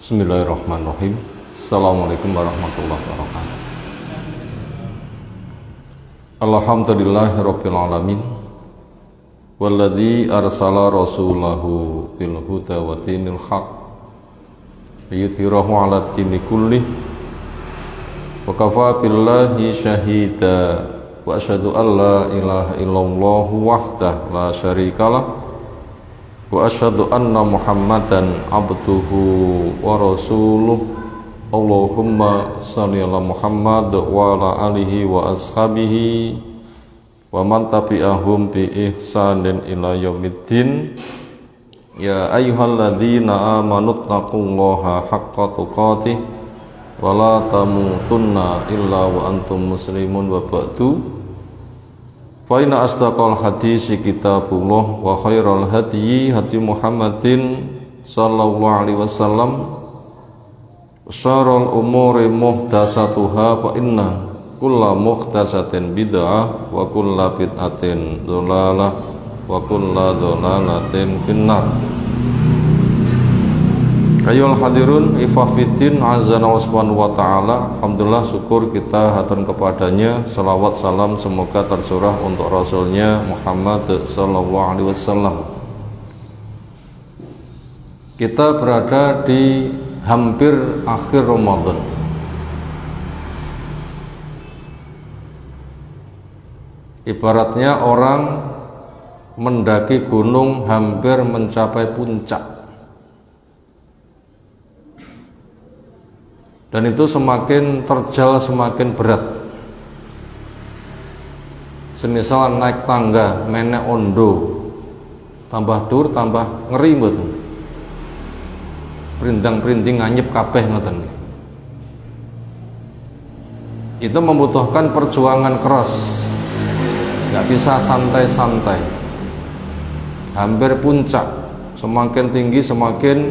Bismillahirrahmanirrahim. Assalamualaikum warahmatullahi wabarakatuh. Alhamdulillahirabbil alamin. Walladzi arsala rasulahu bil huda wa dinil haq liyudhhirahu 'ala dini kullih wa kafa billahi syahida wa asyhadu an la ilaha illallah wahdahu la syarikalah wa asyhadu anna Muhammadan abduhu wa rasuluh. Allahumma shalli ala Muhammad wa ala alihi wa ashabihi wa man tabi'ahum bi ihsanin ila yaumiddin. Ya ayyuhalladzina amanu taqullaha haqqa tuqatih wa la tamutunna illa wa antum muslimun wa ba'du. Fa inna asdaqal hadisi kitabullah wa khairal hadyi hadyi Muhammadin sallallahu alaihi wasallam. Syarrul umuri muhdatsatuha fa inna kulla muhdatsatin bid'ah wa kulla bid'atin dhalalah wa kulla dhalalatin finnar. Ayyuhal hadirun ifafiddin azana wa subhanahu wa ta'ala. Alhamdulillah, syukur kita haturkan kepadanya. Salawat salam semoga tercurah untuk Rasulnya Muhammad sallallahu alaihi wasallam. Kita berada di hampir akhir Ramadan. Ibaratnya orang mendaki gunung hampir mencapai puncak. Dan itu semakin terjal, semakin berat. Semisal naik tangga, menek ondo, tambah dur, tambah ngeri betul. Perindang-perinding nganyep kabeh ngoten. Itu membutuhkan perjuangan keras. Gak bisa santai-santai. Hampir puncak, semakin tinggi semakin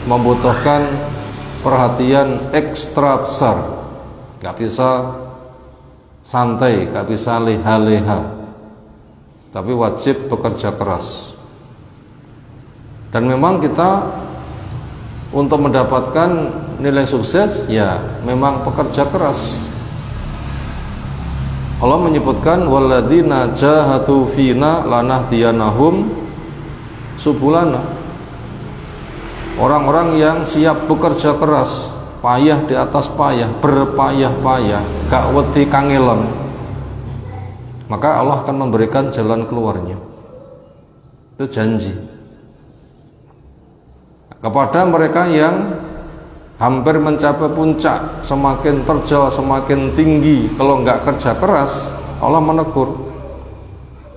membutuhkan perhatian ekstra besar. Gak bisa santai, gak bisa leha-leha, tapi wajib bekerja keras. Dan memang kita untuk mendapatkan nilai sukses, ya memang pekerja keras. Allah menyebutkan walladzina jahadu fina lanahdiyanahum subulana. Orang-orang yang siap bekerja keras, payah di atas payah, berpayah-payah, gak wedi kangelon, maka Allah akan memberikan jalan keluarnya. Itu janji. Kepada mereka yang hampir mencapai puncak, semakin terjal, semakin tinggi, kalau nggak kerja keras, Allah menegur.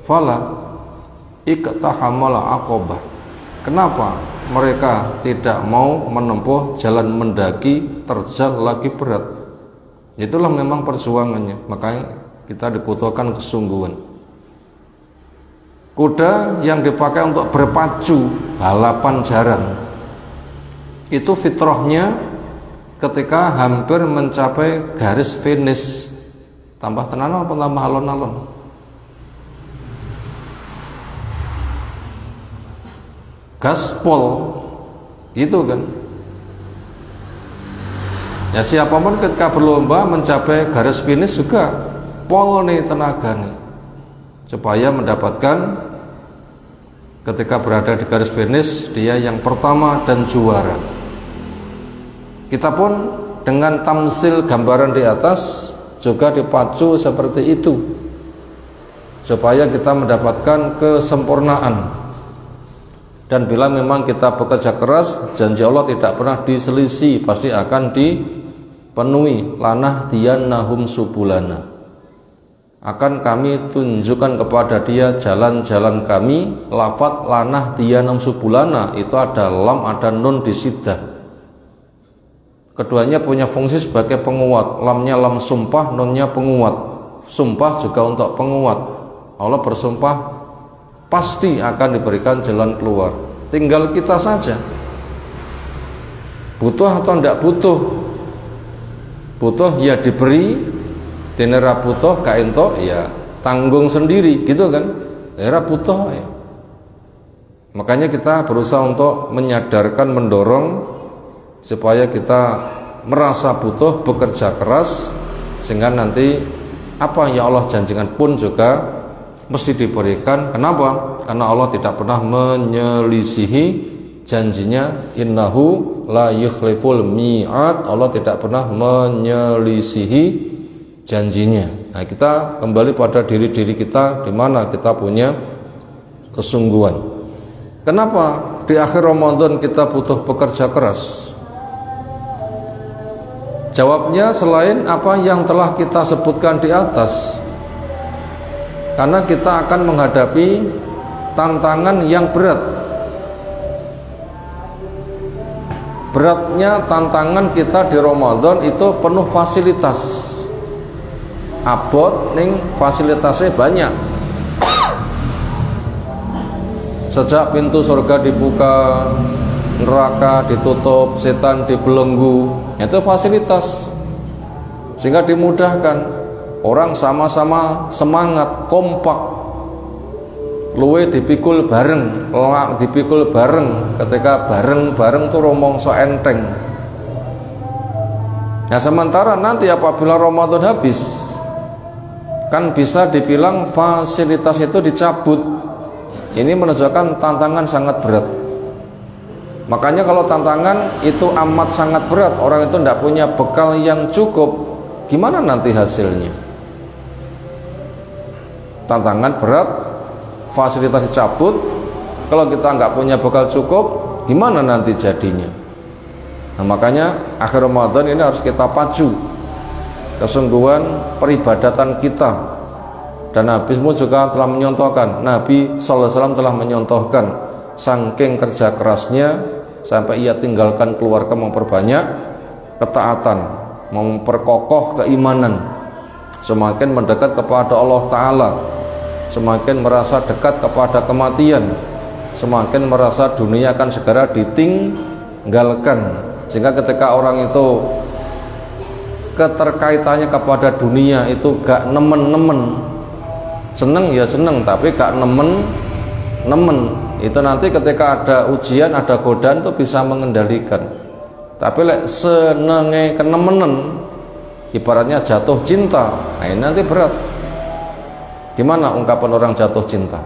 Fala iqtahamala aqobah. Kenapa mereka tidak mau menempuh jalan mendaki terjal lagi berat? Itulah memang perjuangannya. Makanya kita dibutuhkan kesungguhan. Kuda yang dipakai untuk berpacu balapan jaran, itu fitrahnya ketika hampir mencapai garis finish, tambah tenanan atau tambah alon-alon. Gaspol gitu kan. Ya siapapun ketika berlomba mencapai garis finish juga pol nih tenaga nih, supaya mendapatkan ketika berada di garis finish dia yang pertama dan juara. Kita pun dengan tamsil gambaran di atas juga dipacu seperti itu, supaya kita mendapatkan kesempurnaan. Dan bila memang kita bekerja keras, janji Allah tidak pernah diselisih, pasti akan dipenuhi. Lanah diyannahum subulana. Akan kami tunjukkan kepada dia jalan-jalan kami. Lafadz lanah diyannahum subulana itu ada lam, ada nun di siddah. Keduanya punya fungsi sebagai penguat. Lamnya lam sumpah, nunnya penguat. Sumpah juga untuk penguat. Allah bersumpah pasti akan diberikan jalan keluar. Tinggal kita saja butuh atau tidak butuh. Butuh ya diberi, dinera butuh kaento ya tanggung sendiri gitu kan. Era butuh ya. Makanya kita berusaha untuk menyadarkan, mendorong supaya kita merasa butuh, bekerja keras, sehingga nanti apa yang Allah janjikan pun juga mesti diberikan. Kenapa? Karena Allah tidak pernah menyelisihi janjinya. Innahu la yukhliful mi'ad. Allah tidak pernah menyelisihi janjinya. Nah, kita kembali pada diri-diri kita, di mana kita punya kesungguhan. Kenapa di akhir Ramadan kita butuh bekerja keras? Jawabnya selain apa yang telah kita sebutkan di atas, karena kita akan menghadapi tantangan yang berat. Beratnya tantangan kita di Ramadan itu penuh fasilitas. Abot ning fasilitasnya banyak. Sejak pintu surga dibuka, neraka ditutup, setan dibelenggu, itu fasilitas, sehingga dimudahkan. Orang sama-sama semangat, kompak, luwe dipikul bareng, dipikul bareng. Ketika bareng-bareng tuh romongso enteng. Nah, sementara nanti apabila Ramadan habis, kan bisa dibilang fasilitas itu dicabut. Ini menunjukkan tantangan sangat berat. Makanya kalau tantangan itu amat sangat berat, orang itu tidak punya bekal yang cukup, gimana nanti hasilnya? Tantangan berat, fasilitas dicabut, kalau kita nggak punya bekal cukup, gimana nanti jadinya? Nah, makanya akhir Ramadan ini harus kita pacu kesungguhan peribadatan kita. Dan Nabi juga telah menyontohkan, Nabi SAW telah menyontohkan saking kerja kerasnya sampai ia tinggalkan keluarga, memperbanyak ketaatan, memperkokoh keimanan, semakin mendekat kepada Allah Ta'ala, semakin merasa dekat kepada kematian, semakin merasa dunia akan segera ditinggalkan. Sehingga ketika orang itu keterkaitannya kepada dunia itu gak nemen-nemen, seneng ya seneng, tapi gak nemen-nemen, itu nanti ketika ada ujian, ada godaan itu bisa mengendalikan. Tapi lek senenge kenemenen, ibaratnya jatuh cinta, nah ini nanti berat. Gimana ungkapan orang jatuh cinta?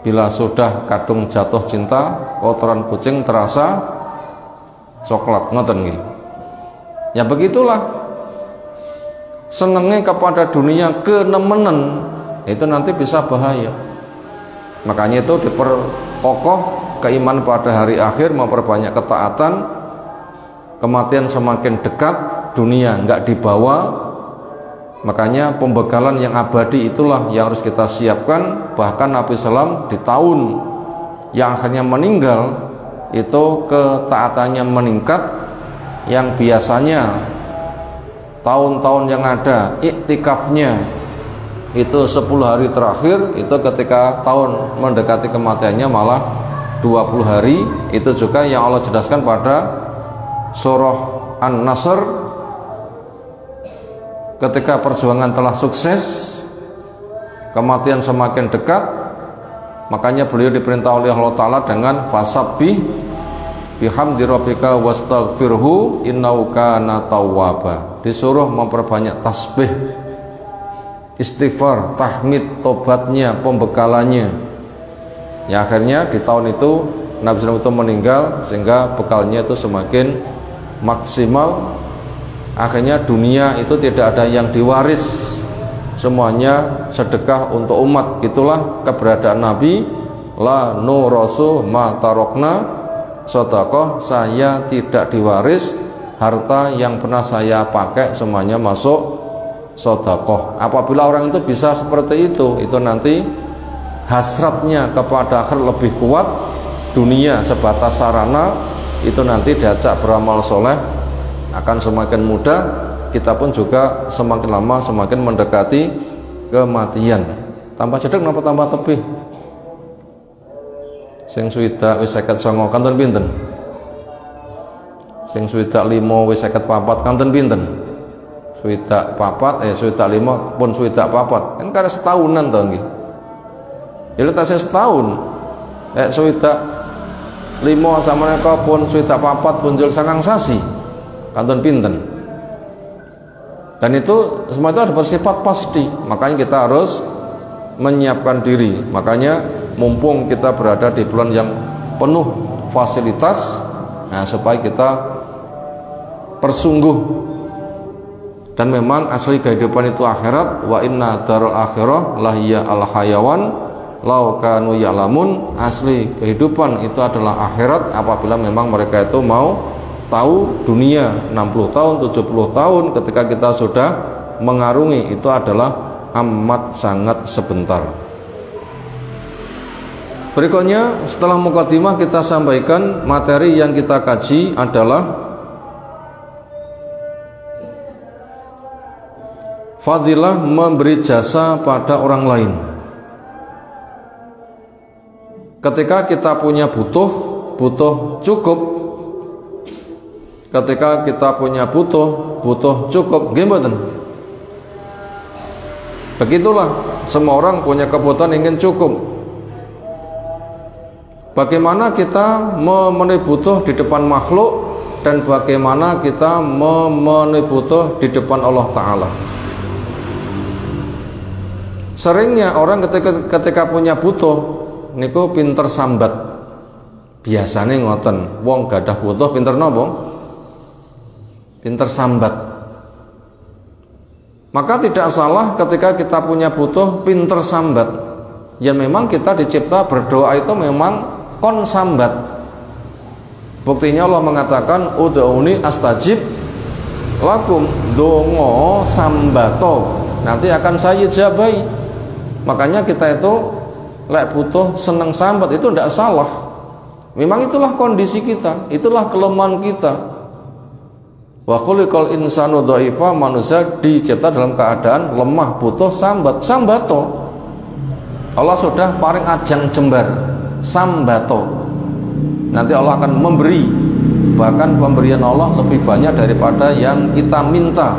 Bila sudah kadung jatuh cinta, kotoran kucing terasa coklat, ngoten nggih. Ya begitulah. Senengnya kepada dunia kenemenen, itu nanti bisa bahaya. Makanya itu diperkokoh keimanan pada hari akhir, memperbanyak ketaatan. Kematian semakin dekat, dunia nggak dibawa. Makanya pembekalan yang abadi itulah yang harus kita siapkan. Bahkan Nabi SAW di tahun yang akhirnya meninggal itu ketaatannya meningkat, yang biasanya tahun-tahun yang ada iktikafnya itu 10 hari terakhir, itu ketika tahun mendekati kematiannya malah 20 hari. Itu juga yang Allah jelaskan pada surah An-Nasr, ketika perjuangan telah sukses, kematian semakin dekat, makanya beliau diperintah oleh Allah Ta'ala dengan fasabbih bihamdi rabbika wastaghfirhu innahu kana tawwaba. Disuruh memperbanyak tasbih, istighfar, tahmid, tobatnya, pembekalannya. Ya akhirnya di tahun itu Nabi SAW itu meninggal, sehingga bekalnya itu semakin maksimal. Akhirnya dunia itu tidak ada yang diwaris, semuanya sedekah untuk umat. Itulah keberadaan Nabi. La nurasu ma tarokna, sedekah saya tidak diwaris, harta yang pernah saya pakai semuanya masuk sedekah. Apabila orang itu bisa seperti itu nanti hasratnya kepada akhir lebih kuat. Dunia sebatas sarana, itu nanti diajak beramal soleh akan semakin mudah. Kita pun juga semakin lama semakin mendekati kematian. Tambah cedek napa tambah tebih? Sing swidak wis 59 kanten pinten? Sing swidak 5 wis 54 kanten pinten? Swidak 4 swidak 5 pun swidak 4. Kan karena setahunan to nggih. Ya tasih setahun. Swidak 5 sama mereka pun swidak 4 punjul 9 sasi. Kantun pinten. Dan itu semua itu ada bersifat pasti. Makanya kita harus menyiapkan diri. Makanya mumpung kita berada di bulan yang penuh fasilitas, nah supaya kita persungguh. Dan memang asli kehidupan itu akhirat. Wa inna darul akhirah lahiya al hayawan lau kanu ya'lamun. Asli kehidupan itu adalah akhirat apabila memang mereka itu mau tahu dunia. 60 tahun, 70 tahun ketika kita sudah mengarungi itu adalah amat sangat sebentar. Berikutnya setelah mukadimah kita sampaikan materi yang kita kaji adalah fadilah memberi jasa pada orang lain. Ketika kita punya butuh cukup. Ketika kita punya butuh cukup, gimana? Begitulah semua orang punya kebutuhan ingin cukup. Bagaimana kita memenuhi butuh di depan makhluk dan bagaimana kita memenuhi butuh di depan Allah Ta'ala. Seringnya orang ketika punya butuh niku pinter sambat. Biasanya ngoten, wong gadah butuh pinter nopo? Pinter sambat. Maka tidak salah ketika kita punya butuh pinter sambat. Ya memang kita dicipta berdoa itu memang kon sambat. Buktinya Allah mengatakan ud'uni astajib lakum, dongo sambato, nanti akan saya jabai. Makanya kita itu lek butuh seneng sambat itu tidak salah. Memang itulah kondisi kita, itulah kelemahan kita. Wa khuliqal insanu dhaifa, manusia dicipta dalam keadaan lemah, butuh sambato. Allah sudah paring ajang jembar sambato. Nanti Allah akan memberi, bahkan pemberian Allah lebih banyak daripada yang kita minta.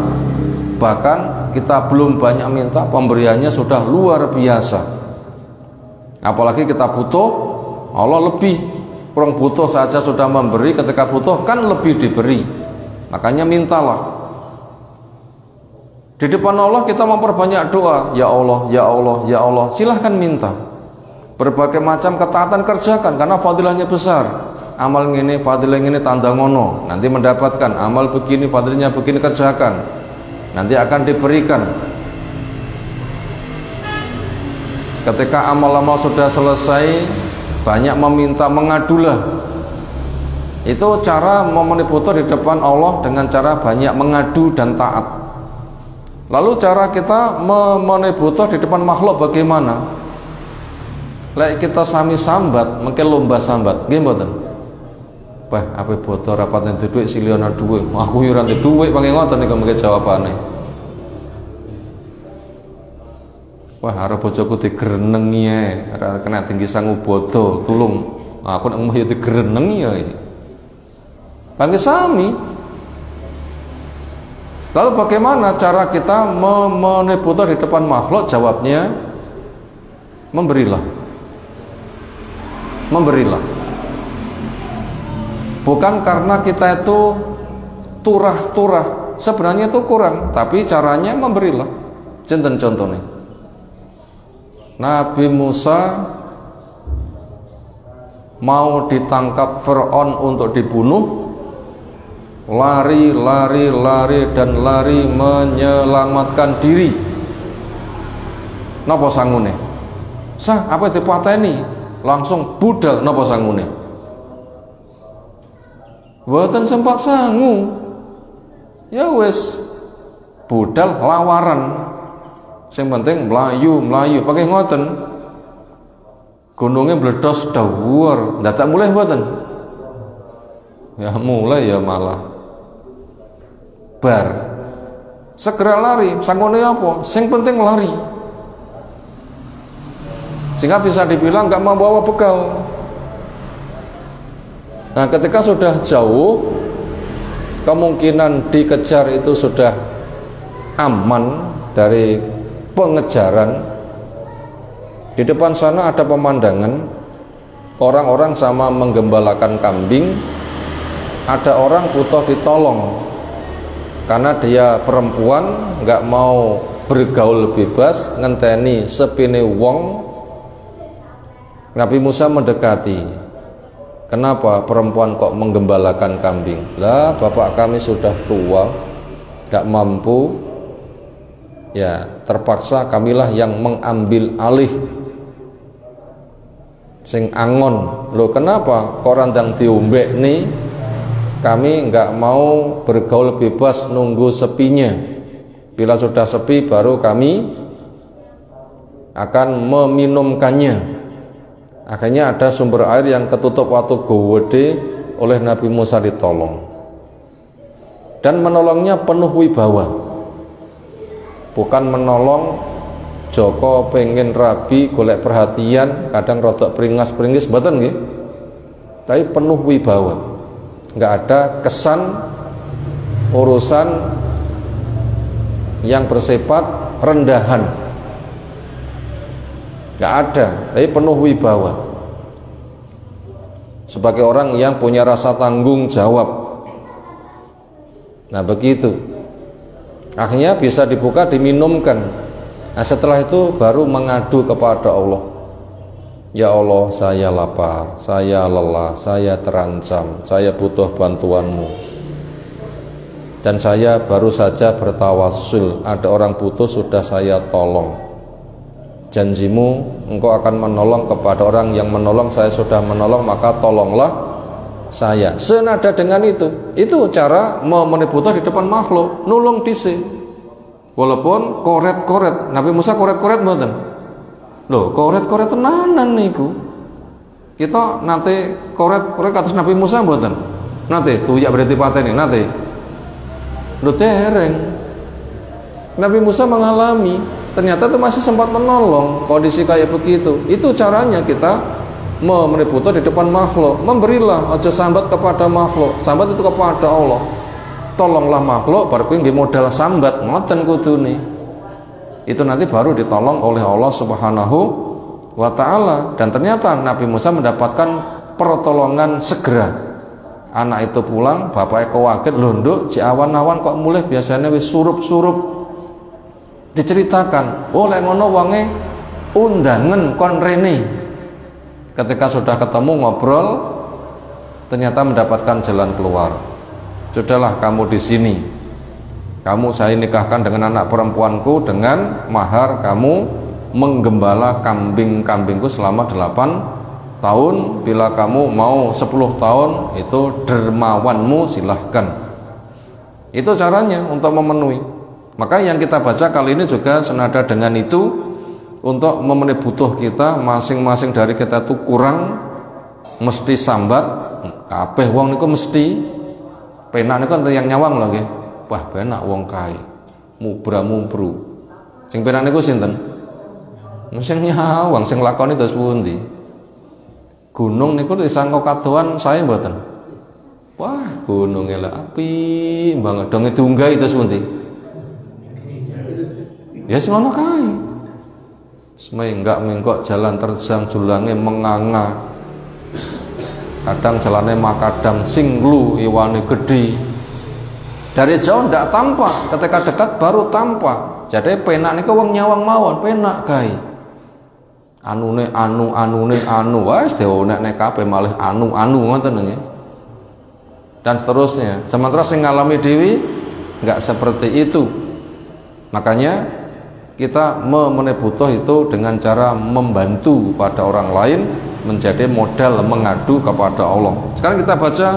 Bahkan kita belum banyak minta, pemberiannya sudah luar biasa. Apalagi kita butuh, Allah lebih. Orang butuh saja sudah memberi, ketika butuh kan lebih diberi. Makanya mintalah. Di depan Allah kita memperbanyak doa. Ya Allah, ya Allah, ya Allah. Silahkan minta. Berbagai macam ketaatan kerjakan karena fadilahnya besar. Amal ini, fadilah ini tanda ngono. Nanti mendapatkan amal begini, fadilahnya begini, kerjakan. Nanti akan diberikan. Ketika amal-amal sudah selesai, banyak meminta, mengadulah. Itu cara memenuhi butuh di depan Allah dengan cara banyak mengadu dan taat. Lalu cara kita memenuhi butuh di depan makhluk bagaimana? Lek kita sami sambat, mungkin lomba sambat, gimana? Wah, apa butuh rapat nanti duit siliana duit, aku yuran nanti duit, pakai ngotot nih kamu jawabannya. Wah, harap bojoku digerenengi ya, kena tinggi sangu bodoh, tulung. Aku nak mau digerenengi ya. Bagi sami. Lalu bagaimana cara kita memenuhi butuh di depan makhluk? Jawabnya memberilah. Memberilah. Bukan karena kita itu turah-turah, sebenarnya itu kurang, tapi caranya memberilah. Contohnya Nabi Musa mau ditangkap Fir'aun untuk dibunuh, lari dan lari menyelamatkan diri. Napa sangune? Sah, apa dipateni? Langsung budal napa sangune? Mboten sempat sangu. Ya wis budal lawaran. Sing penting melayu, pakai ngoten. Gunungnya meledos dhuwur, ndadak mulai mboten? Ya mulai ya malah. Bar segera lari, sangone apa? Sing penting lari, sehingga bisa dibilang nggak membawa bekal. Nah, ketika sudah jauh, kemungkinan dikejar itu sudah aman dari pengejaran. Di depan sana ada pemandangan orang-orang sama menggembalakan kambing. Ada orang butuh ditolong karena dia perempuan, nggak mau bergaul bebas, ngenteni sepine wong. Nabi Musa mendekati. Kenapa perempuan kok menggembalakan kambing? Lah, bapak kami sudah tua, nggak mampu. Ya, terpaksa kamilah yang mengambil alih. Sing angon. Loh, kenapa korandang diombek nih? Kami nggak mau bergaul bebas, nunggu sepinya. Bila sudah sepi baru kami akan meminumkannya. Akhirnya ada sumber air yang ketutup waktu gede oleh Nabi Musa ditolong. Dan menolongnya penuh wibawa. Bukan menolong Joko pengen rabi, golek perhatian, kadang rodok peringas-peringis, mboten nggih. Tapi penuh wibawa. Nggak ada kesan urusan yang bersifat rendahan, nggak ada, tapi penuh wibawa sebagai orang yang punya rasa tanggung jawab. Nah begitu, akhirnya bisa dibuka, diminumkan. Nah setelah itu baru mengadu kepada Allah. Ya Allah, saya lapar, saya lelah, saya terancam, saya butuh bantuanmu. Dan saya baru saja bertawassul, ada orang butuh sudah saya tolong. Janjimu engkau akan menolong kepada orang yang menolong, saya sudah menolong, maka tolonglah saya. Senada dengan itu cara memenuhi butuh di depan makhluk, nulung dhisik. Walaupun koret-koret, Nabi Musa koret-koret mboten. Loh, koret-koret tenanan niku. Kita nanti koret-koret atas Nabi Musa mboten. Nanti tuyak berarti pateni nanti. Lho dereng. Nabi Musa mengalami, ternyata itu masih sempat menolong kondisi kayak begitu. Itu caranya kita memenuhi butuh di depan makhluk. Memberilah, aja sambat kepada makhluk. Sambat itu kepada Allah. Tolonglah makhluk, baru kuwi nggih modal sambat, ngoten kudune. Itu nanti baru ditolong oleh Allah Subhanahu wa ta'ala. Dan ternyata Nabi Musa mendapatkan pertolongan segera. Anak itu pulang, bapaknya kewaget, londok, si awan-awan kok mulai biasanya wis surup-surup. Diceritakan, oh lek ngono wonge undangan kon rene. Ketika sudah ketemu ngobrol, ternyata mendapatkan jalan keluar. Sudahlah kamu di sini. Kamu saya nikahkan dengan anak perempuanku dengan mahar kamu menggembala kambing-kambingku selama 8 tahun. Bila kamu mau 10 tahun itu dermawanmu silahkan. Itu caranya untuk memenuhi. Maka yang kita baca kali ini juga senada dengan itu, untuk memenuhi butuh kita masing-masing dari kita itu kurang, mesti sambat. Kabeh wong niku mesti penak niku yang nyawang lho nggih. Wah, penak wong kae. Mubra-mubru. Sing penak niku sinten? Sing nyawang, sing lakoni terus pundi? Gunung niku disangka kadoan saya mboten. Wah, gununge lek apik banget dong dunggahi terus pundi? Ya semono kae. Semenggak menggok jalan terjang julange menganga. Kadang jalannya makadam singlu iwane gede. Dari jauh ndak tampak, ketika dekat baru tampak. Jadi penak niku wong nyawang mawon, penak kae. Anune wis dionek-nek kabeh malih anu ngoten nggih. Dan seterusnya. Sementara sing ngalami dhewe enggak seperti itu. Makanya kita memenuhi butuh itu dengan cara membantu pada orang lain, menjadi modal mengadu kepada Allah. Sekarang kita baca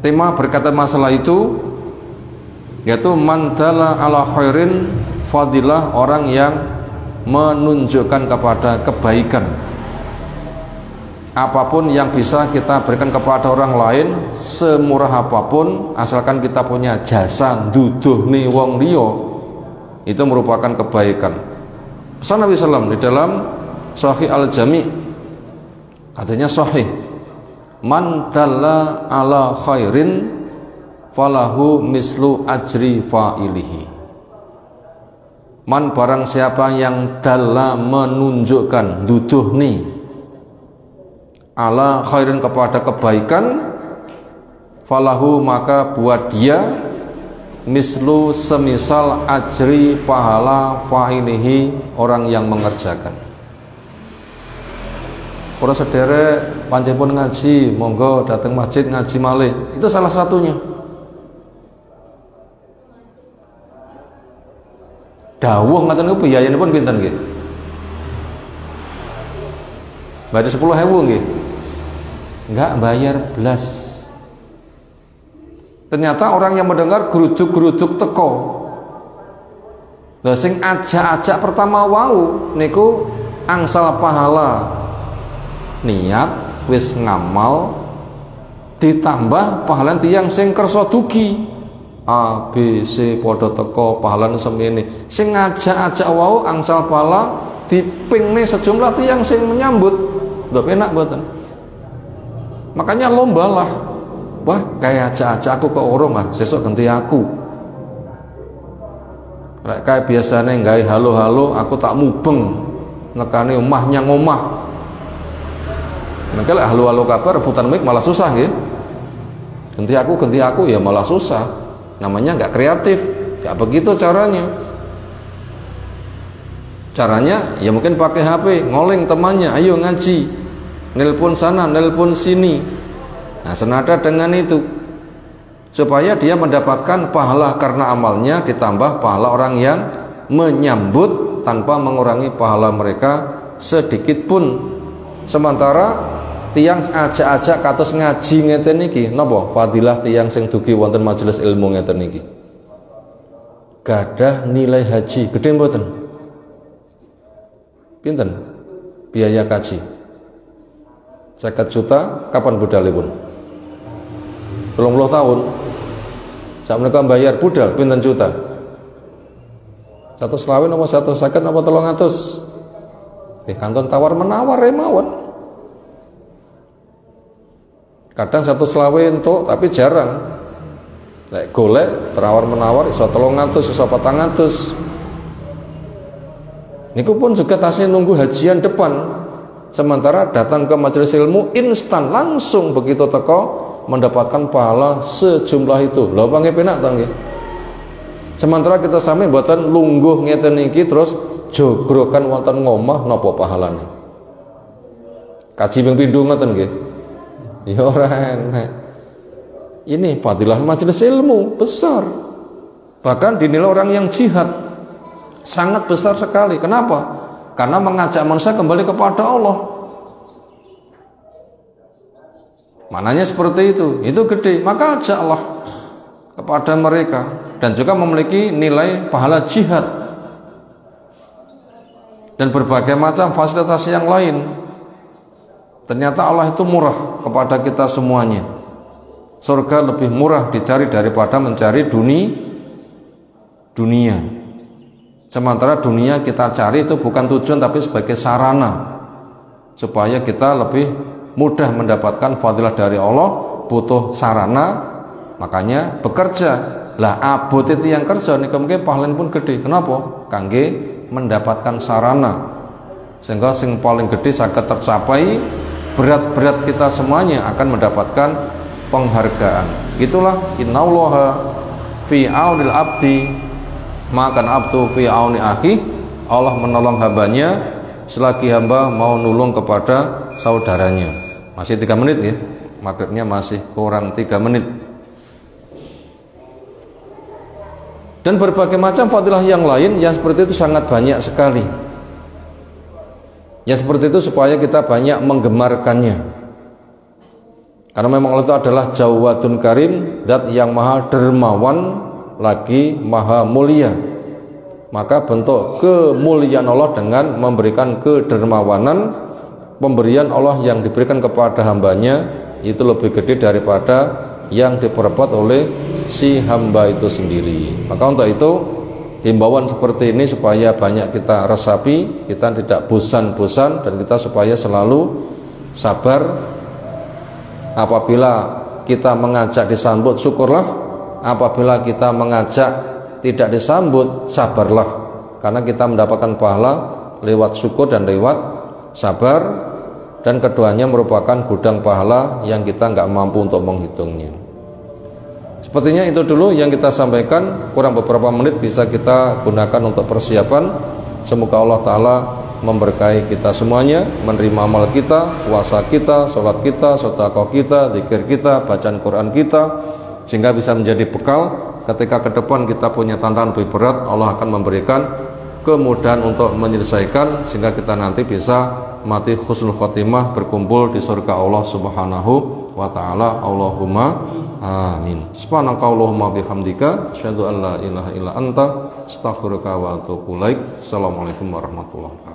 tema berkaitan masalah itu, yaitu mandala ala khairin, fadilah orang yang menunjukkan kepada kebaikan. Apapun yang bisa kita berikan kepada orang lain, semurah apapun, asalkan kita punya jasa nduduhni wong liya, itu merupakan kebaikan. Pesan Nabi SAW di dalam Sahih Al-Jami' artinya sahih, man dalla ala khairin falahu mislu ajri fa'ilihi. Man barang siapa yang dalla menunjukkan duduhni ala khairin kepada kebaikan, falahu maka buat dia mislu semisal ajri pahala fa'ilihi orang yang mengerjakan. Para sederek panjenengan ngaji, monggo datang masjid ngaji malih. Itu salah satunya. Dawuh ngaten niku biayanipun pinten nggih? Bayar 10.000 nggih? Enggak bayar belas. Ternyata orang yang mendengar geruduk-geruduk teko. Lah sing ajak-ajak pertama wau niku angsal pahala. Niat wis ngamal ditambah pahala tiyang sing kersa dugi A B C padha teko pahalane semene sing ngajak-ajak wau angsal pahala dipingne sejumlah tiyang sing menyambut lho enak mboten. Makanya lombalah, wah kayak ajak-ajak aku ke orang sesuk ganti aku. Kayak biasanya gawe halo-halo aku tak mubeng nekani omahnya ngomah. Maka lah halo-halo kabar rebutan mic malah susah ya. Ganti aku ya malah susah. Namanya nggak kreatif, nggak begitu caranya. Caranya ya mungkin pakai HP, ngoling temannya, ayo ngaji, nelpon sana, nelpon sini. Nah senada dengan itu, supaya dia mendapatkan pahala karena amalnya ditambah pahala orang yang menyambut tanpa mengurangi pahala mereka sedikit pun. Sementara tiang ajak-ajak kados ngaji ngeten niki napa fadilah tiang sing dugi wonten majelis ilmu ngeten niki gadah nilai haji gede mboten? Pinten biaya kaji? 50 juta kapan budalipun? 30 tahun sak menika bayar budal pinten juta? 120 apa 150 apa 300? Kanton tawar menawar mawon. Kadang 120 entuk tapi jarang. Lek golek terawar menawar iso 300 iso 400. Niku pun juga tasnya nunggu hajian depan. Sementara datang ke majelis ilmu instan langsung begitu teko mendapatkan pahala sejumlah itu. Lha panggih penak ta nggih. Sementara kita sami mboten lungguh ngeten niki terus jogrokan wonten ngomah napa pahalane. Kaji ping pindho ngoten nggih. Ya ora enak. Ini fadilah majelis ilmu besar. Bahkan dinilai orang yang jihad sangat besar sekali. Kenapa? Karena mengajak manusia kembali kepada Allah. Mananya seperti itu gede. Maka ajaklah kepada mereka dan juga memiliki nilai pahala jihad. Dan berbagai macam fasilitas yang lain. Ternyata Allah itu murah kepada kita semuanya. Surga lebih murah dicari daripada mencari dunia. Sementara dunia kita cari itu bukan tujuan tapi sebagai sarana supaya kita lebih mudah mendapatkan fadilah dari Allah. Butuh sarana, makanya bekerja. Lah abot itu yang kerja nih mungkin pahalanya pun gede. Kenapa? Kangge mendapatkan sarana sehingga sing paling gede saged tercapai, berat-berat kita semuanya akan mendapatkan penghargaan. Itulah innallaha fi aunil abdi maka abdu fi auni akhi. Allah menolong hambanya selagi hamba mau nulung kepada saudaranya. Masih 3 menit ya, maghribnya masih kurang 3 menit. Dan berbagai macam fadilah yang lain yang seperti itu sangat banyak sekali. Yang seperti itu supaya kita banyak menggemarkannya. Karena memang Allah itu adalah Jawadun Karim, zat yang maha dermawan lagi maha mulia. Maka bentuk kemuliaan Allah dengan memberikan kedermawanan, pemberian Allah yang diberikan kepada hambanya itu lebih gede daripada yang diperbuat oleh si hamba itu sendiri. Maka untuk itu himbauan seperti ini supaya banyak kita resapi, kita tidak bosan-bosan dan kita supaya selalu sabar. Apabila kita mengajak disambut syukurlah, apabila kita mengajak tidak disambut sabarlah. karena kita mendapatkan pahala lewat syukur dan lewat sabar, dan keduanya merupakan gudang pahala yang kita nggak mampu untuk menghitungnya. Sepertinya itu dulu yang kita sampaikan, kurang beberapa menit bisa kita gunakan untuk persiapan. Semoga Allah Ta'ala memberkahi kita semuanya, menerima amal kita, puasa kita, sholat kita, sedekah kita, zikir kita, bacaan Quran kita, sehingga bisa menjadi bekal ketika ke depan kita punya tantangan lebih berat. Allah akan memberikan kemudahan untuk menyelesaikan, sehingga kita nanti bisa mati husnul khotimah, berkumpul di surga Allah Subhanahu wa Ta'ala. Allahumma amin. Subhanakallahumma bihamdika asyhadu an la ilaha illa anta astaghfiruka wa atubu ilaik. Assalamualaikum warahmatullahi wabarakatuh.